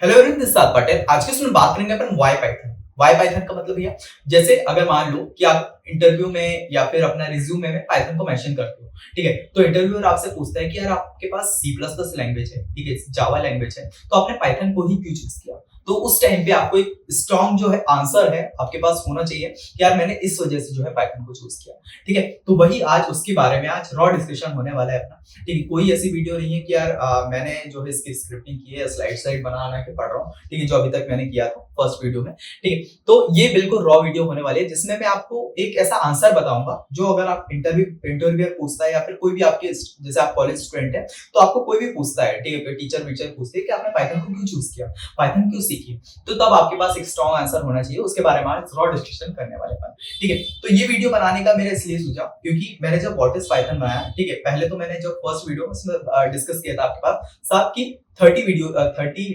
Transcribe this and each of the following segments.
Hello everyone, this सात पटेल। आज के इसमें बात करेंगे अपन वाई पाइथन। वाई पाइथन का मतलब भैया, जैसे अगर मान लो कि आप इंटरव्यू में या फिर अपना रिज्यूमे में पाइथन को मेंशन करते हो, ठीक है, तो इंटरव्यूअर आपसे पूछता है कि यार आपके पास सी प्लस प्लस लैंग्वेज है, ठीक है, जावा लैंग्वेज है, तो आपने पाइथन को ही क्यों चूज किया? तो उस टाइम पे आपको एक स्ट्रॉन्ग जो है आंसर है आपके पास होना चाहिए कि यार मैंने इस वजह से जो है पाइथन को चूज किया। ठीक है, तो वही आज उसके बारे में आज रॉ डिस्कशन होने वाला है अपना। ठीक है, कोई ऐसी वीडियो नहीं है कि यार मैंने जो है इसकी स्क्रिप्टिंग की है, स्लाइड बना के पढ़ रहा हूँ, ठीक है, जो अभी तक मैंने किया था फर्स्ट वीडियो में। ठीक है, तो ये बिल्कुल रॉ वीडियो होने वाली है जिसमें मैं आपको एक ऐसा आंसर बताऊंगा जो अगर आप इंटरव्यूअर पूछता है या फिर कोई भी आपके जैसे आप कॉलेज स्टूडेंट है तो आपको कोई भी पूछता है, ठीक है, टीचर वीचर पूछते हैं कि आपने पाइथन को क्यों चूज किया, पाइथन क्यों सीखी, तो तब आपके पास एक स्ट्रॉन्ग आंसर होना चाहिए। उसके बारे में आज रॉ डिस्कशन करने वाले हैं। ठीक है, तो ये वीडियो बनाने का मेरा इसलिए सूझा क्योंकि मैंने जब व्हाट इज पाइथन बनाया, ठीक है, पहले तो मैंने जब फर्स्ट वीडियो उसमें डिस्कस किया था आपके पास साथ की 30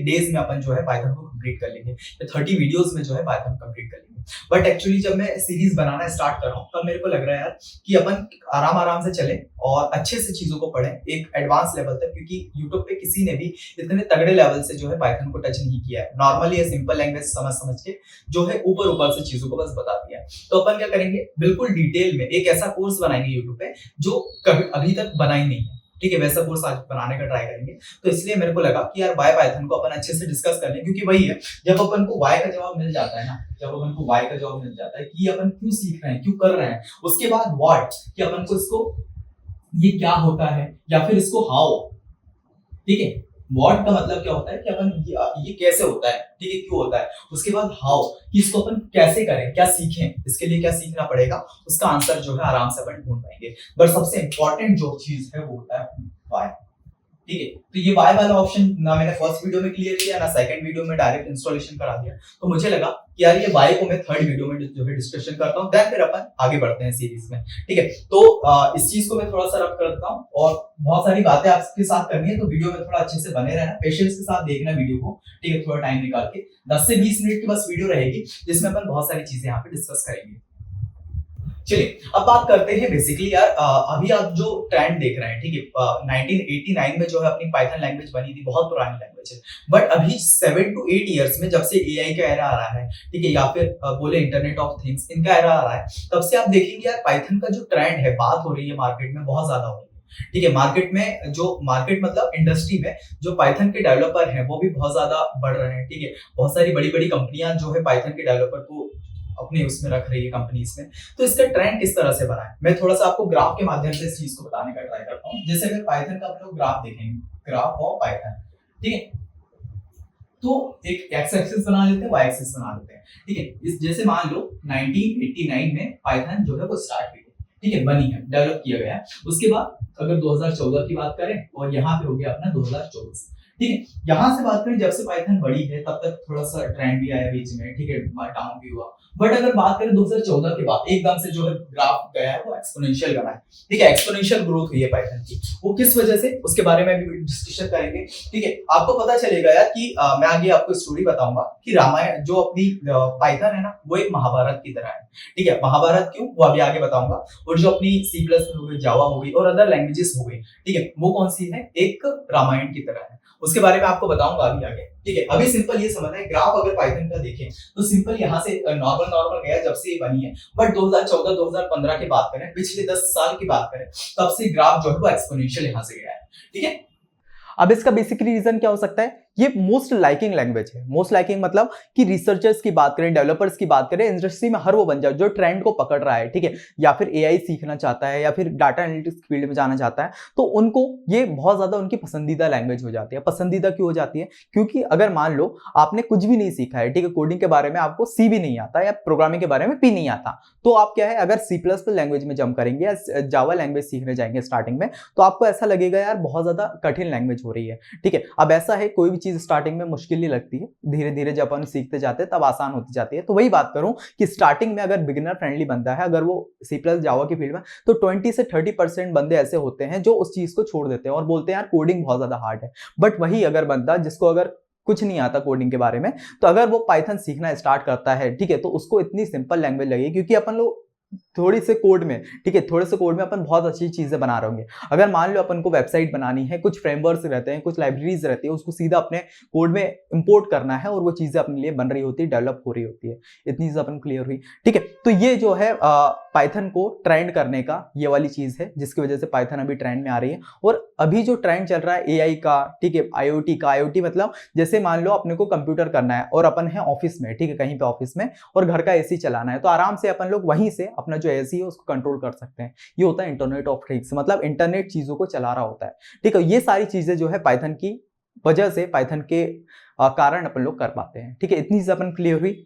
डेज में अपन जो है पाइथन को कंप्लीट कर लेंगे, 30 वीडियोस में जो है पाइथन कंप्लीट कर लेंगे। बट एक्चुअली जब मैं सीरीज बनाना स्टार्ट कर रहा हूँ तब मेरे को लग रहा है यार कि अपन आराम आराम से चले और अच्छे से चीजों को पढ़ें एक एडवांस लेवल तक, क्योंकि यूट्यूब पे किसी ने भी इतने तगड़े लेवल से जो है पाइथन को टच नहीं किया है। नॉर्मली ये सिंपल लैंग्वेज समझ समझ के जो है ऊपर ऊपर से चीजों को बस बता दिया है। तो अपन क्या करेंगे, बिल्कुल डिटेल में एक ऐसा कोर्स बनाएंगे यूट्यूब पे जो कभी अभी तक बना ही नहीं है। ठीक है, वैसा कोर्स आज बनाने का ट्राई करेंगे। तो इसलिए मेरे को लगा कि यार वाई पाइथन को अपन अच्छे से डिस्कस कर लें, क्योंकि वही है, जब अपन को वाई का जवाब मिल जाता है ना, जब अपन को वाई का जवाब मिल जाता है कि अपन क्यों सीख रहे हैं, क्यों कर रहे हैं, उसके बाद व्हाट कि अपन को इसको ये क्या होता है या फिर इसको हाउ। ठीक है, व्हाट का मतलब क्या होता है कि अपन ये कैसे होता है, ठीक है, क्यों होता है, उसके बाद हाउ कि इसको अपन कैसे करें, क्या सीखें, इसके लिए क्या सीखना पड़ेगा, उसका आंसर जो है आराम से अपन ढूंढ पाएंगे। बट सबसे इंपॉर्टेंट जो चीज है वो होता है व्हाई। ठीक है, तो ये वाई वाला ऑप्शन ना मैंने फर्स्ट वीडियो में क्लियर किया ना सेकंड वीडियो में डायरेक्ट इंस्टॉलेशन करा दिया, तो मुझे लगा कि यार ये वाई को मैं थर्ड वीडियो में जो है डिस्कशन करता हूँ, देन फिर अपन आगे बढ़ते हैं सीरीज में। ठीक है, तो इस चीज को मैं थोड़ा सा रब करता हूँ और बहुत सारी बातें आपके साथ करनी है, तो वीडियो में थोड़ा अच्छे से बने रहना, पेशेंस के साथ देखना वीडियो को। ठीक है, थोड़ा टाइम निकाल के 10 से 20 मिनट की बस वीडियो रहेगी जिसमें अपन बहुत सारी चीजें यहाँ पे डिस्कस करेंगे। चलिए अब बात करते हैं बेसिकली यार अभी आप जो ट्रेंड देख रहे हैं, ठीक है, 1989 में जो है अपनी पाइथन लैंग्वेज बनी थी, बहुत पुरानी लैंग्वेज है। बट अभी 7 to 8 इयर्स में जब से एआई का एरा आ रहा है, ठीक है, या फिर बोले इंटरनेट ऑफ थिंग्स, इनका एरा आ रहा है, तब से आप देखेंगे यार पाइथन का जो ट्रेंड है, बात हो रही है मार्केट में बहुत ज्यादा हो रही है। ठीक है, मार्केट में जो मार्केट मतलब इंडस्ट्री में जो पाइथन के डेवलपर हैं वो भी बहुत ज्यादा बढ़ रहे हैं। ठीक है, बहुत सारी बड़ी बड़ी कंपनियां जो है पाइथन के डेवलपर को अपने उसमें रख रही है कंपनीज में। तो इसका ट्रेंड किस तरह से बना है, मैं थोड़ा सा आपको ग्राफ के माध्यम से इस चीज को बताने का ट्राई करता हूँ। जैसे अगर पाइथन का आप लोग ग्राफ देखेंगे, ग्राफ ऑफ पाइथन, ठीक है, तो एक एक्स एक्सिस बना लेते हैं, वाई एक्सिस बना लेते हैं। ठीक है, इस जैसे मान लो 1989 में पाइथन जो है वो स्टार्ट हुई, ठीक है, बनी है, डेवलप किया गया है। उसके बाद अगर 2014 की बात करें और यहाँ पे हो गया अपना 2024। ठीक है, यहाँ से बात करें जब से पाइथन बड़ी है तब तक थोड़ा सा ट्रेंड भी आया बीच में, ठीक है, डाउन भी हुआ। बट अगर बात करें 2014 के बाद एकदम से जो है ग्राफ गया है वो एक्सपोनेंशियल गया है। ठीक है, एक्सपोनेंशियल ग्रोथ हुई है पाइथन की, वो किस वजह से उसके बारे में भी डिस्कशन करेंगे। ठीक है, आपको पता चलेगा यार कि मैं आगे आपको स्टोरी बताऊंगा कि रामायण जो अपनी पाइथन है ना वो एक महाभारत की तरह है। ठीक है, महाभारत क्यों वो अभी आगे बताऊंगा। और जो अपनी सी प्लस हो गई, जावा हो गई और अदर लैंग्वेजेस हो गई, ठीक है, वो कौन सी है, एक रामायण की तरह है, उसके बारे में आपको बताऊंगा अभी आगे। ठीक है, अभी सिंपल ये समझना है, ग्राफ अगर पाइथन का देखें तो सिंपल यहाँ से नॉर्मल नॉर्मल गया जब से ये बनी है। बट 2014-2015 की बात करें, पिछले 10 साल की बात करें, तब से ग्राफ जो है वो एक्सपोनेंशियल यहाँ से गया है। ठीक है, अब इसका बेसिकली रीजन क्या हो सकता है, ये मोस्ट लाइकिंग लैंग्वेज है। मोस्ट लाइकिंग मतलब कि रिसर्चर्स की बात करें, डेवलपर्स की बात करें, इंडस्ट्री में हर वो बन जाए जो ट्रेंड को पकड़ रहा है, ठीक है, या फिर एआई सीखना चाहता है या फिर डाटा एनालिटिक्स फील्ड में जाना चाहता है, तो उनको ये बहुत ज्यादा उनकी पसंदीदा लैंग्वेज हो जाती है। पसंदीदा क्यों हो जाती है, क्योंकि अगर मान लो आपने कुछ भी नहीं सीखा है, ठीक है, कोडिंग के बारे में आपको सी भी नहीं आता या प्रोग्रामिंग के बारे में पी नहीं आता, तो आप क्या है, अगर सी प्लस लैंग्वेज में जंप करेंगे या जावा लैंग्वेज सीखने जाएंगे स्टार्टिंग में, तो आपको ऐसा लगेगा यार बहुत ज्यादा कठिन लैंग्वेज हो रही है। ठीक है, अब ऐसा है कोई भी चीज स्टार्टिंग में मुश्किल नहीं लगती है, धीरे धीरे जब अपन सीखते जाते हैं तब आसान होती जाती है। तो वही बात करूं कि स्टार्टिंग में अगर बिगिनर फ्रेंडली बनता है, अगर वो सी प्लस जावा की फील्ड में, तो 20 से 30% बंदे ऐसे होते हैं जो उस चीज को छोड़ देते हैं और बोलते हैं यार कोडिंग बहुत ज्यादा हार्ड है। बट वही अगर बंदा जिसको अगर कुछ नहीं आता कोडिंग के बारे में, तो अगर वो पाइथन सीखना स्टार्ट करता है, ठीक है, तो उसको इतनी सिंपल लैंग्वेज लगेगी, क्योंकि अपन लोग थोड़ी से कोड में, ठीक है, थोड़े से कोड में अपन बहुत अच्छी चीजें बना रहे होंगे। अगर मान लो अपन को वेबसाइट बनानी है, कुछ फ्रेमवर्क्स रहते हैं, कुछ लाइब्रेरीज रहती है, उसको सीधा अपने कोड में इंपोर्ट करना है और वो चीजें अपने लिए बन रही होती है, डेवलप हो रही होती है। इतनी चीज अपन क्लियर हुई, ठीक है। तो ये जो है पाइथन को ट्रेंड करने का ये वाली चीज है, जिसकी वजह से पाइथन अभी ट्रेंड में आ रही है। और अभी जो ट्रेंड चल रहा है एआई का, ठीक है, आईओटी का, आईओटी मतलब जैसे मान लो अपने को कंप्यूटर करना है और अपन है ऑफिस में, ठीक है, कहीं पे ऑफिस में, और घर का एसी चलाना है, तो आराम से अपन लोग वहीं से अपना जो एसी है उसको कंट्रोल कर सकते हैं। ये होता है इंटरनेट ऑफ थिंग्स, मतलब इंटरनेट चीजों को चला रहा होता है, ठीक है। ये सारी चीजें जो है पाइथन की वजह से, पाइथन के कारण अपन लोग कर पाते हैं, ठीक है। इतनी चीज अपन क्लियर हुई।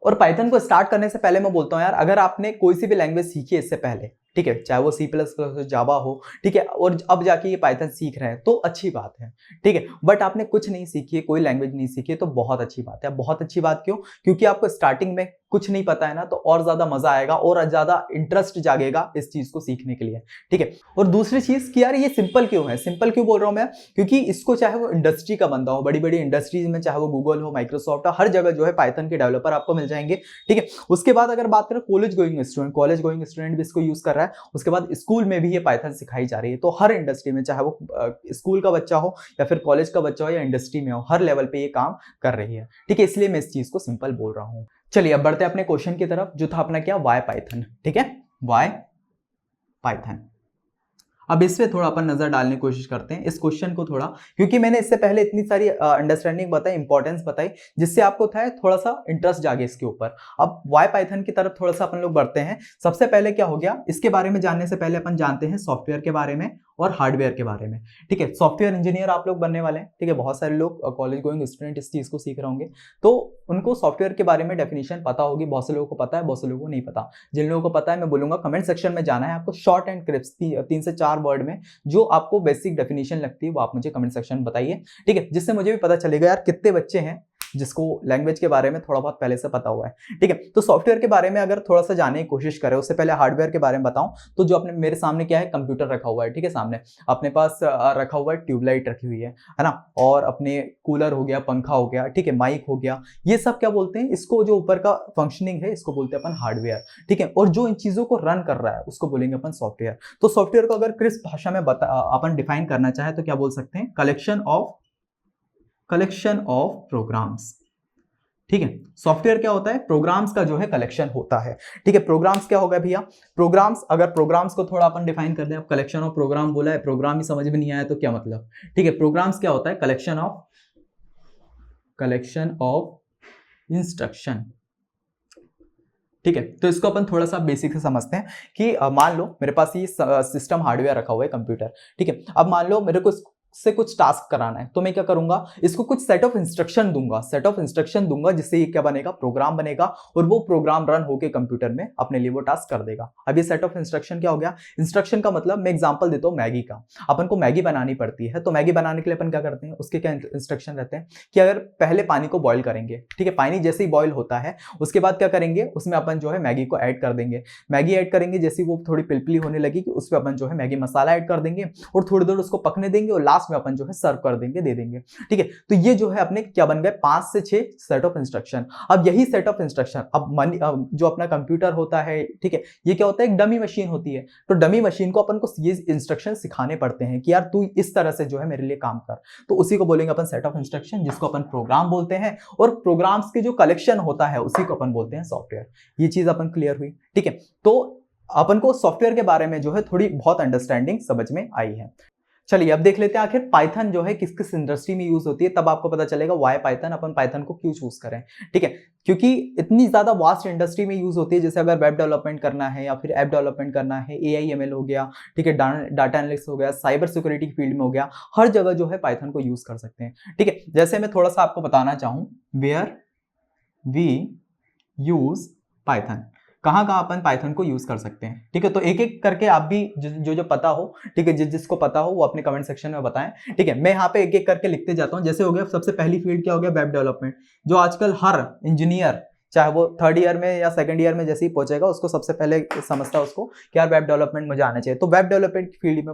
और पाइथन को स्टार्ट करने से पहले मैं बोलता हूँ यार, अगर आपने कोई सी भी लैंग्वेज सीखी है इससे पहले, ठीक है, चाहे वो C++ हो, जावा हो, ठीक है, और अब जाके ये पाइथन सीख रहे हैं तो अच्छी बात है, ठीक है। बट आपने कुछ नहीं सीखी है, कोई लैंग्वेज नहीं सीखी है, तो बहुत अच्छी बात है। बहुत अच्छी बात क्यों? क्योंकि आपको स्टार्टिंग में कुछ नहीं पता है ना, तो और ज्यादा मजा आएगा और ज्यादा इंटरेस्ट जागेगा इस चीज को सीखने के लिए, ठीक है। और दूसरी चीज कि यार ये सिंपल क्यों है? सिंपल क्यों बोल रहा हूं मैं? क्योंकि इसको चाहे वो इंडस्ट्री का बंदा हो, बड़ी बड़ी इंडस्ट्रीज में, चाहे वो गूगल हो, माइक्रोसॉफ्ट हो, हर जगह जो है पाइथन के डेवलपर आपको मिल जाएंगे, ठीक है। उसके बाद अगर बात करें कॉलेज गोइंग स्टूडेंट भी इसको यूज कर रहा है। उसके बाद स्कूल में भी ये पाइथन सिखाई जा रही है। तो हर इंडस्ट्री में, चाहे वो स्कूल का बच्चा हो या फिर कॉलेज का बच्चा हो या इंडस्ट्री में हो, हर लेवल पे ये काम कर रही है, ठीक है। इसलिए मैं इस चीज को सिंपल बोल रहा हूं। चलिए अब बढ़ते हैं अपने क्वेश्चन की तरफ, जो था अपना क्या, वाई पाइथन, ठीक है, वाई पाइथन। अब इस पे थोड़ा अपन नजर डालने की कोशिश करते हैं इस क्वेश्चन को थोड़ा, क्योंकि मैंने इससे पहले इतनी सारी अंडरस्टैंडिंग बताई, इंपॉर्टेंस बताई, जिससे आपको था थोड़ा सा इंटरेस्ट जागे इसके ऊपर। अब वाई पाइथन की तरफ थोड़ा सा अपन लोग बढ़ते हैं। सबसे पहले क्या हो गया, इसके बारे में जानने से पहले अपन जानते हैं सॉफ्टवेयर के बारे में और हार्डवेयर के बारे में, ठीक है। सॉफ्टवेयर इंजीनियर आप लोग बनने वाले हैं, ठीक है। बहुत सारे लोग कॉलेज गोइंग स्टूडेंट इस चीज को सीख रहे होंगे, तो उनको सॉफ्टवेयर के बारे में डेफिनेशन पता होगी। बहुत से लोगों को पता है, बहुत से लोगों को नहीं पता। जिन लोगों को पता है मैं बोलूंगा कमेंट सेक्शन में जाना है आपको, शॉर्ट एंड क्रिस्प 3 से 4 वर्ड में जो आपको बेसिक डेफिनेशन लगती है वो आप मुझे कमेंट सेक्शन में बताइए, ठीक है, जिससे मुझे भी पता चलेगा यार कितने बच्चे हैं जिसको लैंग्वेज के बारे में थोड़ा बहुत पहले से पता हुआ है, ठीक है। तो सॉफ्टवेयर के बारे में अगर थोड़ा सा जानने की कोशिश करें, उससे पहले हार्डवेयर के बारे में बताऊं तो जो अपने मेरे सामने क्या है, कंप्यूटर रखा हुआ है, ठीक है। सामने अपने पास रखा हुआ है, ट्यूबलाइट रखी हुई है ना, और अपने कूलर हो गया, पंखा हो गया, ठीक है, माइक हो गया, ये सब क्या बोलते हैं, इसको जो ऊपर का फंक्शनिंग है इसको बोलते हैं अपन हार्डवेयर, ठीक है। और जो इन चीजों को रन कर रहा है उसको बोलेंगे अपन सॉफ्टवेयर। तो सॉफ्टवेयर को अगर क्रिस्प भाषा में अपन डिफाइन करना चाहे तो क्या बोल सकते हैं, कलेक्शन ऑफ प्रोग्राम्स, ठीक है। सॉफ्टवेयर क्या होता है, प्रोग्राम्स का जो है कलेक्शन होता है, ठीक है। प्रोग्राम्स क्या होगा भैया, प्रोग्राम्स, अगर प्रोग्राम्स को थोड़ा अपन डिफाइन कर दें, अब कलेक्शन ऑफ प्रोग्राम बोला है, प्रोग्राम ही समझ में नहीं आया तो क्या मतलब, ठीक है। प्रोग्राम्स क्या होता है, कलेक्शन ऑफ इंस्ट्रक्शन, ठीक है। तो इसको अपन थोड़ा सा बेसिक से समझते हैं कि मान लो मेरे पास ये सिस्टम हार्डवेयर रखा हुआ है, कंप्यूटर, ठीक है। अब मान लो मेरे को से कुछ टास्क कराना है, तो मैं क्या करूंगा, इसको कुछ सेट ऑफ इंस्ट्रक्शन दूंगा, जिससे ये क्या बनेगा, प्रोग्राम बनेगा, और वो प्रोग्राम रन होके कंप्यूटर में अपने लिए वो टास्क कर देगा। अब ये सेट ऑफ इंस्ट्रक्शन क्या हो गया, इंस्ट्रक्शन का मतलब मैं एग्जांपल देता हूं मैगी का। अपन को मैगी बनानी पड़ती है, तो मैगी बनाने के लिए अपन क्या करते हैं, उसके क्या इंस्ट्रक्शन रहते हैं कि अगर पहले पानी को बॉईल करेंगे, ठीक है, पानी जैसे ही बॉईल होता है उसके बाद क्या करेंगे, उसमें अपन जो है मैगी को ऐड कर देंगे। मैगी ऐड करेंगे, जैसे वो थोड़ी पिलपिली होने लगी कि उस पर अपन जो है मैगी मसाला ऐड कर देंगे और थोड़ी देर उसको पकने देंगे और में अपन जो है सर्व कर देंगे, दे देंगे, ठीक है। तो ये जो है अपने क्या बन गए, 5 से 6 सेट ऑफ इंस्ट्रक्शन। अब यही सेट ऑफ इंस्ट्रक्शन अब जो अपना कंप्यूटर होता है, ठीक है, ये क्या होता है, एक डमी मशीन होती है। तो डमी मशीन को अपन को ये इंस्ट्रक्शन सिखाने पड़ते हैं कि यार तू इस तरह से जो है मेरे लिए काम कर, तो उसी को बोलेंगे अपन सेट ऑफ इंस्ट्रक्शन, जिसको अपन प्रोग्राम बोलते हैं। और प्रोग्राम्स के जो कलेक्शन होता है उसी को अपन बोलते हैं सॉफ्टवेयर। ये चीज अपन क्लियर हुई, ठीक है। तो अपन को सॉफ्टवेयर के बारे में जो है थोड़ी बहुत अंडरस्टैंडिंग समझ में आई है। चलिए अब देख लेते हैं आखिर पाइथन जो है किस किस इंडस्ट्री में यूज होती है, तब आपको पता चलेगा वाई पाइथन, अपन पाइथन को क्यों चूज करें, ठीक है। क्योंकि इतनी ज्यादा वास्ट इंडस्ट्री में यूज होती है, जैसे अगर वेब डेवलपमेंट करना है या फिर ऐप डेवलपमेंट करना है, AI/ML हो गया, ठीक है, डाटा एनालिटिक्स हो गया, साइबर सिक्योरिटी की फील्ड में हो गया, हर जगह जो है पाइथन को यूज कर सकते हैं, ठीक है। जैसे मैं थोड़ा सा आपको बताना चाहूँ, वेयर वी यूज पाइथन, कहाँ कहाँ अपन पाइथन को यूज कर सकते हैं, ठीक है। तो एक एक करके आप भी जो पता हो, ठीक है, जिसको पता हो वो अपने कमेंट सेक्शन में बताएं, ठीक है। मैं यहाँ पे एक एक करके लिखते जाता हूँ। जैसे हो गया सबसे पहली फील्ड क्या हो गया, वेब डेवलपमेंट, जो आजकल हर इंजीनियर, चाहे वो 3rd ईयर में या 2nd ईयर में जैसे ही पहुंचेगा, उसको सबसे पहले समझता है उसको कि यार वेब डेवलपमेंट मुझे आना चाहिए। तो वेब डेवलपमेंट की फील्ड में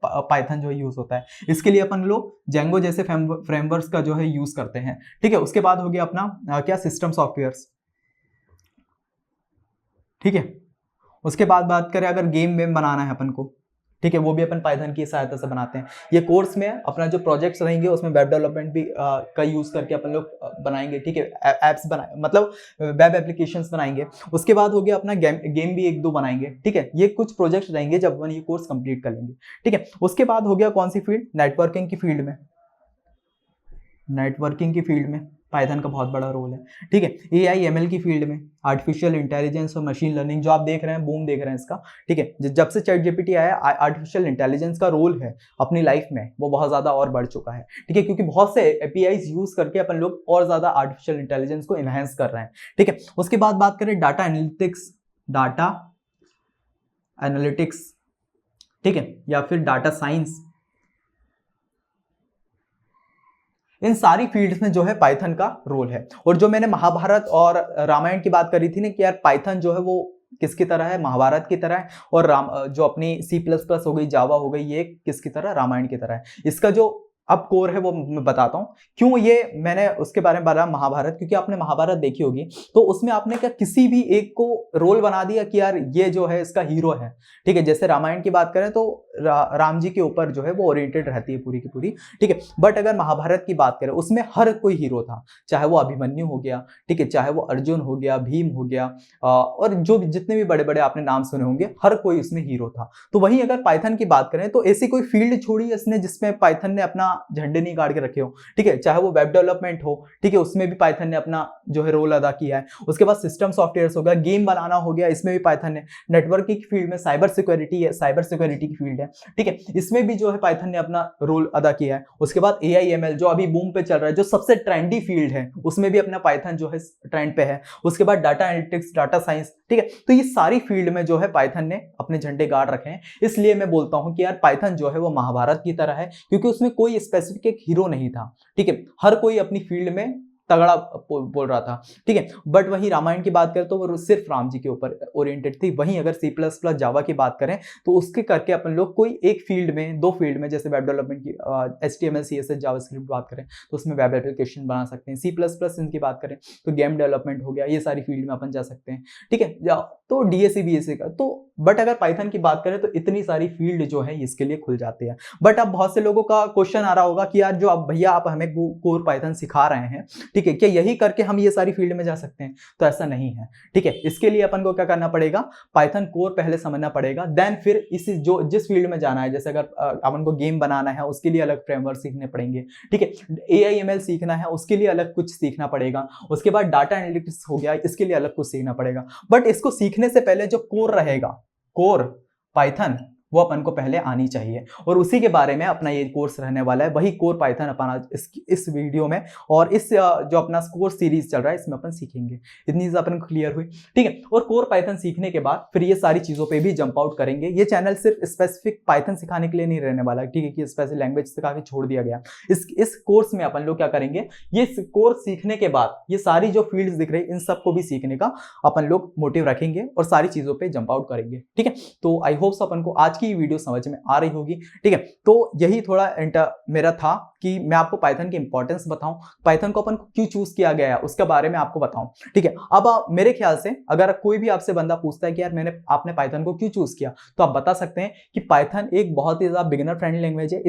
पाइथन जो है यूज होता है। इसके लिए अपन लोग जेंगो जैसे फ्रेमवर्क्स का जो है यूज करते हैं, ठीक है। उसके बाद हो गया अपना क्या, सिस्टम सॉफ्टवेयर, ठीक है, उसके बाद बात करें अगर गेम वेम बनाना है अपन को, ठीक है, वो भी अपन पाइथन की सहायता से बनाते हैं। ये कोर्स में अपना जो प्रोजेक्ट्स रहेंगे उसमें वेब डेवलपमेंट भी का यूज़ करके अपन लोग बनाएंगे, ठीक है, ऐप्स बनाए मतलब वेब एप्लीकेशंस बनाएंगे। उसके बाद हो गया अपना गेम भी 1-2 बनाएंगे, ठीक है। ये कुछ प्रोजेक्ट्स रहेंगे जब अपन ये कोर्स कंप्लीट कर लेंगे, ठीक है। उसके बाद हो गया कौन सी फील्ड, नेटवर्किंग की फील्ड में। नेटवर्किंग की फील्ड में पाइथन का बहुत बड़ा रोल है, ठीक है। AI/ML की फील्ड में, आर्टिफिशियल इंटेलिजेंस और मशीन लर्निंग, जो आप देख रहे हैं बूम देख रहे हैं इसका, ठीक है। जब से ChatGPT आया, आर्टिफिशियल इंटेलिजेंस का रोल है अपनी लाइफ में वो बहुत ज़्यादा और बढ़ चुका है, ठीक है, क्योंकि बहुत से APIs यूज़ करके अपन लोग और ज़्यादा आर्टिफिशियल इंटेलिजेंस को इन्हेंस कर रहे हैं, ठीक है। उसके बाद बात करें डाटा एनालिटिक्स, ठीक है, या फिर डाटा साइंस, इन सारी फील्ड्स में जो है पाइथन का रोल है। और जो मैंने महाभारत और रामायण की बात करी थी ना कि यार पाइथन जो है वो किसकी तरह है, महाभारत की तरह है, और जो अपनी C++ हो गई, जावा हो गई, ये किसकी तरह, रामायण की तरह है। इसका जो अब कोर है वो मैं बताता हूँ क्यों ये मैंने उसके बारे में बताया महाभारत, क्योंकि आपने महाभारत देखी होगी तो उसमें आपने क्या किसी भी एक को रोल बना दिया कि यार ये जो है इसका हीरो है, ठीक है। जैसे रामायण की बात करें तो राम जी के ऊपर जो है वो ओरिएंटेड रहती है पूरी की पूरी, ठीक है। बट अगर महाभारत की बात करें उसमें हर कोई हीरो था, चाहे वो अभिमन्यु हो गया, ठीक है, चाहे वो अर्जुन हो गया, भीम हो गया, और जो जितने भी बड़े बड़े आपने नाम सुने होंगे, हर कोई उसमें हीरो था। तो वहीं अगर पाइथन की बात करें तो ऐसी कोई फील्ड छोड़ी इसने जिसमें पाइथन ने अपना झंडे नहीं गाड़ के रखे हो, ठीक है। चाहे वो वेब डेवलपमेंट हो, ठीक है, उसमें भी पाइथन ने अपना जो है रोल अदा किया है। उसके बाद सिस्टम सॉफ्टवेयर हो गया, गेम बनाना हो गया, इसमें भी पाइथन ने, नेटवर्किंग की फील्ड में साइबर सिक्योरिटी है, साइबर सिक्योरिटी की फील्ड है, ठीक है, इसमें भी जो है पाइथन ने अपना रोल अदा किया है। उसके बाद AI/ML जो अभी बूम पे चल रहा है, जो सबसे ट्रेंडी फील्ड है, उसमें भी अपना पाइथन जो है ट्रेंड पे है। उसके बाद डाटा एनालिटिक्स, डाटा साइंस, ठीक है। तो ये सारी फील्ड में जो है पाइथन ने अपने झंडे गाड़ रखे हैं। इसलिए मैं बोलता हूं कि यार पाइथन जो है वो महाभारत की तरह है, क्योंकि उसमें कोई स्पेसिफिक एक हीरो नहीं था, ठीक है, हर कोई अपनी फील्ड में तगड़ा बोल रहा था, ठीक है। बट वही रामायण की बात करें तो वो सिर्फ राम जी के ऊपर ओरिएंटेड थी। वहीं अगर C++ जावा की बात करें तो उसके करके अपन लोग कोई एक फील्ड में, 2 फील्ड में, जैसे वेब डेवलपमेंट की HTML CSS जावास्क्रिप्ट बात करें तो उसमें वेब एप्लीकेशन बना सकते हैं। C++ इनकी बात करें तो गेम डेवलपमेंट हो गया, ये सारी फील्ड में अपन जा सकते हैं, ठीक है। तो DSC BSc का तो, बट अगर पाइथन की बात करें तो इतनी सारी फील्ड जो है इसके लिए खुल जाती है। बट अब बहुत से लोगों का क्वेश्चन आ रहा होगा कि यार जो अब भैया आप हमें कोर पाइथन सिखा रहे हैं, ठीक है, क्या यही करके हम ये सारी फील्ड में जा सकते हैं? तो ऐसा नहीं है, ठीक है। इसके लिए अपन को क्या करना पड़ेगा, पाइथन कोर पहले समझना पड़ेगा, देन फिर जिस फील्ड में जाना है, जैसे अगर अपन को गेम बनाना है उसके लिए अलग फ्रेमवर्क सीखने पड़ेंगे, ठीक है। AI/ML सीखना है उसके लिए अलग कुछ सीखना पड़ेगा। उसके बाद डाटा एनालिटिक्स हो गया, इसके लिए अलग कुछ सीखना पड़ेगा। बट इसको सीखने से पहले जो कोर रहेगा, कोर पाइथन, वो अपन को पहले आनी चाहिए, और उसी के बारे में अपना ये कोर्स रहने वाला है। वही कोर पाइथन अपन इस वीडियो में और इस जो अपना कोर्स सीरीज चल रहा है इसमें अपन सीखेंगे। इतनी चीज अपन को क्लियर हुई, ठीक है। और कोर पाइथन सीखने के बाद फिर ये सारी चीजों पे भी जंप आउट करेंगे। ये चैनल सिर्फ स्पेसिफिक पाइथन सिखाने के लिए नहीं रहने वाला, ठीक है, कि स्पेसिफिक लैंग्वेज सिखा के छोड़ दिया गया। इस कोर्स में अपन लोग क्या करेंगे, ये कोर्स सीखने के बाद ये सारी जो फील्ड्स दिख रही है इन सबको भी सीखने का अपन लोग मोटिव रखेंगे और सारी चीजों पे जंप आउट करेंगे, ठीक है। तो आई होप अपन को आज की वीडियो समझ में आ रही होगी, ठीक है। तो यही थोड़ा मेरा था कि मैं आपको पाइथन की इंपॉर्टेंस बताऊं, पाइथन को अपन को क्यों चूज किया गया है उसके बारे में आपको बताऊं, ठीक है। अब मेरे ख्याल से अगर कोई भी आपसे बंदा पूछता है कि यार आपने पाइथन को क्यों चूज किया, तो आप बता सकते हैं कि पाइथन एक बहुत ही ज्यादा बिगिनर फ्रेंडली लैंग्वेज है,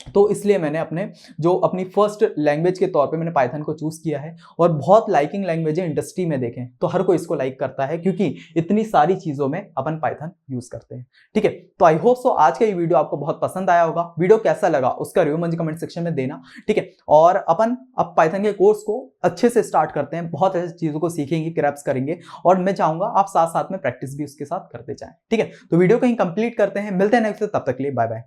तो इसलिए मैंने अपनी फर्स्ट लैंग्वेज के तौर पे मैंने पाइथन को चूज किया है। और बहुत लाइकिंग लैंग्वेज है, इंडस्ट्री में देखें तो हर कोई इसको लाइक करता है, क्योंकि इतनी सारी चीजों में अपन पाइथन यूज करते हैं, ठीक है। तो आई होप सो आज का ये वीडियो आपको बहुत पसंद आया होगा। वीडियो कैसा लगा उसका रिव्यू मुझे कमेंट सेक्शन में देना, ठीक है। और अपन अब पाइथन के कोर्स को अच्छे से स्टार्ट करते हैं, बहुत ऐसी चीजों को सीखेंगे, क्रैप्स करेंगे, और मैं चाहूंगा आप साथ साथ में प्रैक्टिस भी उसके साथ करते जाएं, ठीक है। तो वीडियो कहीं कंप्लीट करते हैं, मिलते हैं नेक्स्ट, तब तक के लिए बाय बाय।